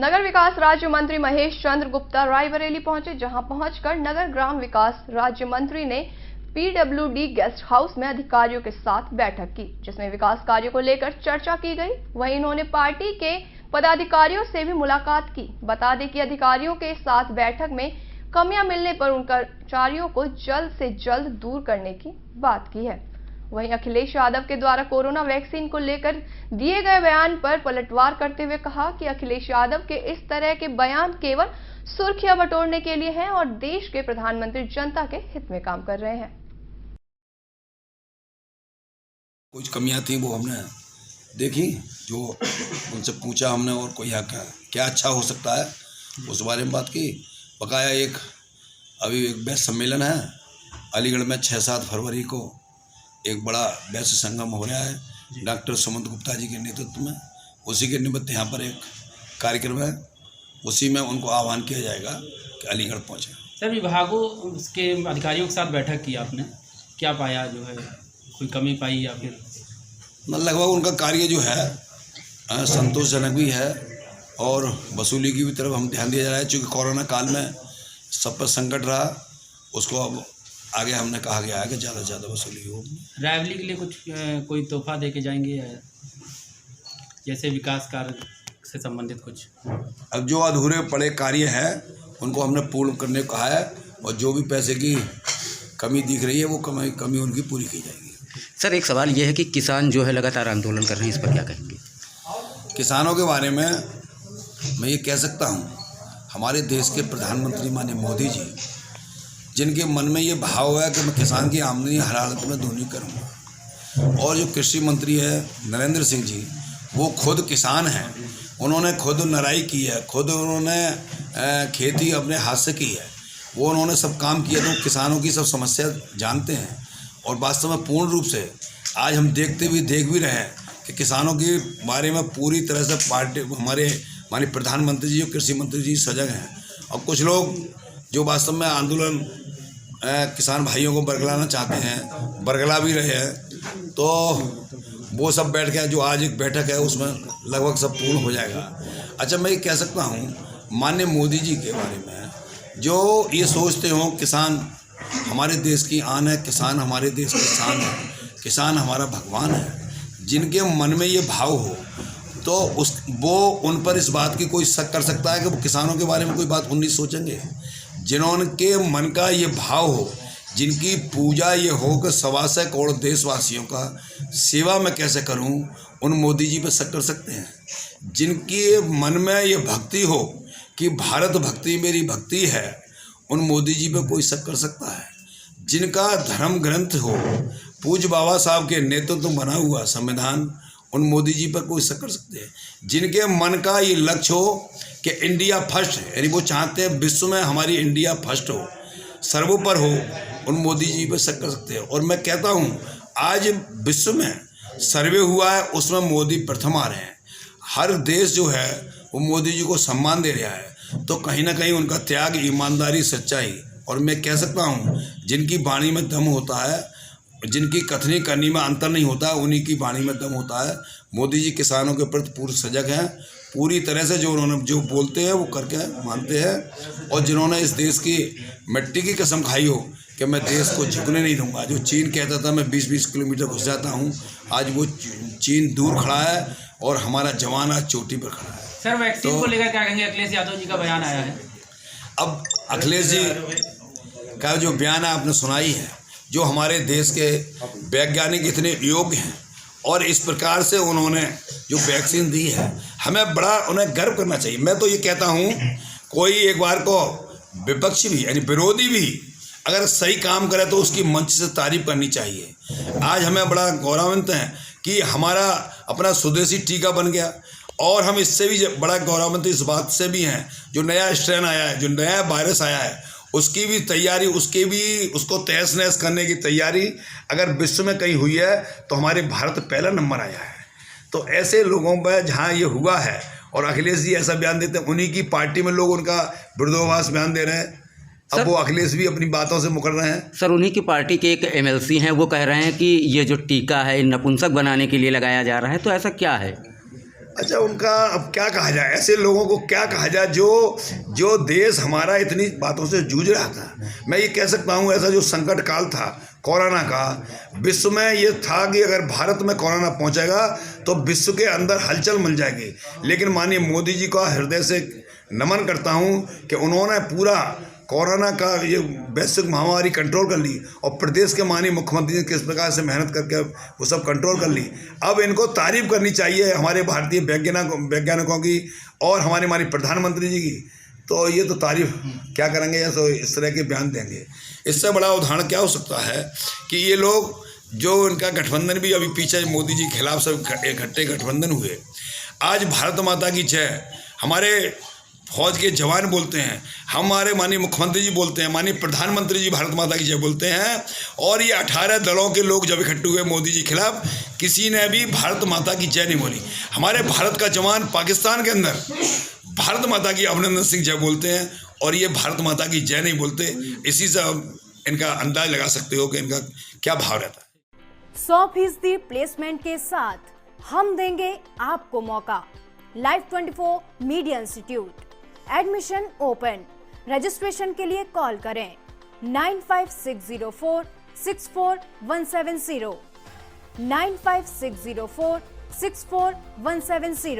नगर विकास राज्य मंत्री महेश चंद्र गुप्ता रायबरेली पहुंचे, जहां पहुंचकर नगर ग्राम विकास राज्य मंत्री ने पीडब्ल्यूडी गेस्ट हाउस में अधिकारियों के साथ बैठक की, जिसमें विकास कार्यों को लेकर चर्चा की गई। वहीं उन्होंने पार्टी के पदाधिकारियों से भी मुलाकात की। बता दें कि अधिकारियों के साथ बैठक में कमियां मिलने पर उन कर्मचारियों को जल्द से जल्द दूर करने की बात की है। वहीं अखिलेश यादव के द्वारा कोरोना वैक्सीन को लेकर दिए गए बयान पर पलटवार करते हुए कहा कि अखिलेश यादव के इस तरह के बयान केवल सुर्खियां बटोरने के लिए हैं और देश के प्रधानमंत्री जनता के हित में काम कर रहे हैं। कुछ कमियां थी वो हमने देखी, जो उनसे पूछा हमने, और कोई क्या अच्छा हो सकता है उस बारे में बात की। बकाया अभी एक वैश्य सम्मेलन है अलीगढ़ में 6-7 फरवरी को, एक बड़ा वैश्य संगम हो रहा है डॉक्टर सुमंत गुप्ता जी के नेतृत्व में। उसी के निमित्त यहाँ पर एक कार्यक्रम है, उसी में उनको आह्वान किया जाएगा कि अलीगढ़ पहुँचे। सर, विभागों के अधिकारियों के साथ बैठक की आपने, क्या पाया? जो है कोई कमी पाई या फिर लगभग उनका कार्य जो है संतोषजनक भी है, और वसूली की भी तरफ हम ध्यान दिया जा रहा है, क्योंकि कोरोना काल में सब पर संकट रहा। उसको अब आगे हमने कहा गया है कि ज़्यादा से ज़्यादा वसूली हो। रायबरेली के लिए कोई तोहफा दे के जाएंगे, या जैसे विकास कार्य से संबंधित कुछ? अब जो अधूरे पड़े कार्य हैं उनको हमने पूर्ण करने को कहा है, और जो भी पैसे की कमी दिख रही है वो कमी उनकी पूरी की जाएगी। सर, एक सवाल ये है कि किसान जो है लगातार आंदोलन कर रहे हैं, इस पर क्या कहेंगे? किसानों के बारे में मैं ये कह सकता हूँ, हमारे देश के प्रधानमंत्री माननीय मोदी जी, जिनके मन में ये भाव है कि मैं किसान की आमदनी हर हालत में दोगुनी करूँगा, और जो कृषि मंत्री है नरेंद्र सिंह जी, वो खुद किसान हैं। उन्होंने खुद नराई की है, खुद उन्होंने खेती अपने हाथ से की है, वो उन्होंने सब काम किया, तो किसानों की सब समस्या जानते हैं। और वास्तव में पूर्ण रूप से आज हम देख भी रहे हैं कि किसानों के बारे में पूरी तरह से पार्टी हमारे माननीय प्रधानमंत्री जी और कृषि मंत्री जी सजग हैं। और कुछ लोग जो वास्तव में आंदोलन किसान भाइयों को बरगलाना चाहते हैं, बरगला भी रहे हैं, तो वो सब बैठ के जो आज एक बैठक है उसमें लगभग सब पूर्ण हो जाएगा। अच्छा, मैं ये कह सकता हूँ माननीय मोदी जी के बारे में, जो ये सोचते हो किसान हमारे देश की आन है, किसान हमारे देश की शान है, किसान हमारा भगवान है, जिनके मन में ये भाव हो तो वो उन पर इस बात की कोई शक कर सकता है कि वो किसानों के बारे में कोई बात नहीं सोचेंगे? जिन्होंने मन का ये भाव हो, जिनकी पूजा ये हो कि 125 करोड़ देशवासियों का सेवा मैं कैसे करूं, उन मोदी जी पर शक कर सकते हैं? जिनकी मन में ये भक्ति हो कि भारत भक्ति मेरी भक्ति है, उन मोदी जी पे कोई शक कर सकता है? जिनका धर्म ग्रंथ हो, पूज्य बाबा साहब के नेतृत्व में बना हुआ संविधान, उन मोदी जी पर कोई शक कर सकते हैं? जिनके मन का ये लक्ष्य हो कि इंडिया फर्स्ट है, यानी वो चाहते हैं विश्व में हमारी इंडिया फर्स्ट हो, सर्वोपर हो, उन मोदी जी पर शक कर सकते हैं? और मैं कहता हूँ आज विश्व में सर्वे हुआ है, उसमें मोदी प्रथम आ रहे हैं। हर देश जो है वो मोदी जी को सम्मान दे रहा है, तो कहीं ना कहीं उनका त्याग, ईमानदारी, सच्चाई, और मैं कह सकता हूँ जिनकी वाणी में दम होता है, जिनकी कथनी करनी में अंतर नहीं होता, उन्हीं की वाणी में दम होता है। मोदी जी किसानों के प्रति पूर्ण सजग हैं, पूरी तरह से जो उन्होंने जो बोलते हैं वो करके मानते हैं। और जिन्होंने इस देश की मिट्टी की कसम खाई हो कि मैं देश को झुकने नहीं दूंगा, जो चीन कहता था मैं 20-20 किलोमीटर घुस जाता हूँ, आज वो चीन दूर खड़ा है और हमारा जवान आज चोटी पर खड़ा है। सर, वैक्सीन को लेकर क्या कहेंगे? अखिलेश यादव जी का बयान आया है। अब अखिलेश जी का जो बयान है आपने सुनाई है, जो हमारे देश के वैज्ञानिक इतने योग्य हैं और इस प्रकार से उन्होंने जो वैक्सीन दी है, हमें बड़ा उन्हें गर्व करना चाहिए। मैं तो ये कहता हूँ कोई एक बार को विपक्षी भी यानी विरोधी भी अगर सही काम करे तो उसकी मंच से तारीफ करनी चाहिए। आज हमें बड़ा गौरवान्वित है कि हमारा अपना स्वदेशी टीका बन गया, और हम इससे भी बड़ा गौरवान्वित इस बात से भी हैं जो नया स्ट्रेन आया है, जो नया वायरस आया है, उसकी भी तैयारी, उसको तहस नहस करने की तैयारी अगर विश्व में कहीं हुई है तो हमारे भारत पहला नंबर आया है। तो ऐसे लोगों पर जहाँ ये हुआ है और अखिलेश जी ऐसा बयान देते हैं, उन्हीं की पार्टी में लोग उनका विरोधाभास बयान दे रहे हैं। अब वो अखिलेश भी अपनी बातों से मुकर रहे हैं। सर, उन्हीं की पार्टी के एक एमएलसी हैं, वो कह रहे हैं कि ये जो टीका है नपुंसक बनाने के लिए लगाया जा रहा है, तो ऐसा क्या है? अच्छा, उनका अब क्या कहा जाए, ऐसे लोगों को क्या कहा जाए जो देश हमारा इतनी बातों से जूझ रहा था। मैं ये कह सकता हूँ, ऐसा जो संकट काल था कोरोना का, विश्व में ये था कि अगर भारत में कोरोना पहुंचेगा तो विश्व के अंदर हलचल मच जाएगी। लेकिन माननीय मोदी जी का हृदय से नमन करता हूँ कि उन्होंने पूरा कोरोना का ये वैश्विक महामारी कंट्रोल कर ली, और प्रदेश के माननीय मुख्यमंत्री ने किस प्रकार से मेहनत करके वो सब कंट्रोल कर ली। अब इनको तारीफ करनी चाहिए हमारे भारतीय वैज्ञानिकों की और हमारे माननीय प्रधानमंत्री जी की। तो ये तो तारीफ क्या करेंगे, या तो इस तरह के बयान देंगे। इससे बड़ा उदाहरण क्या हो सकता है कि ये लोग जो इनका गठबंधन भी अभी पीछे मोदी जी के खिलाफ सब इकट्ठे गठबंधन हुए, आज भारत माता की जय हमारे फौज के जवान बोलते हैं, हमारे माननीय मुख्यमंत्री जी बोलते हैं, माननीय प्रधानमंत्री जी भारत माता की जय बोलते हैं, और ये 18 दलों के लोग जब इकट्ठे हुए मोदी जी के खिलाफ, किसी ने भी भारत माता की जय नहीं बोली। हमारे भारत का जवान पाकिस्तान के अंदर भारत माता की अभिनंदन सिंह जय बोलते हैं, और ये भारत माता की जय नहीं बोलते। इसी से आप इनका अंदाज लगा सकते हो कि इनका क्या भाव रहता है। 100% प्लेसमेंट के साथ हम देंगे आपको मौका। Live 24 media institute, admission open. Registration के लिए कॉल करें 95604 64170 95604 64170।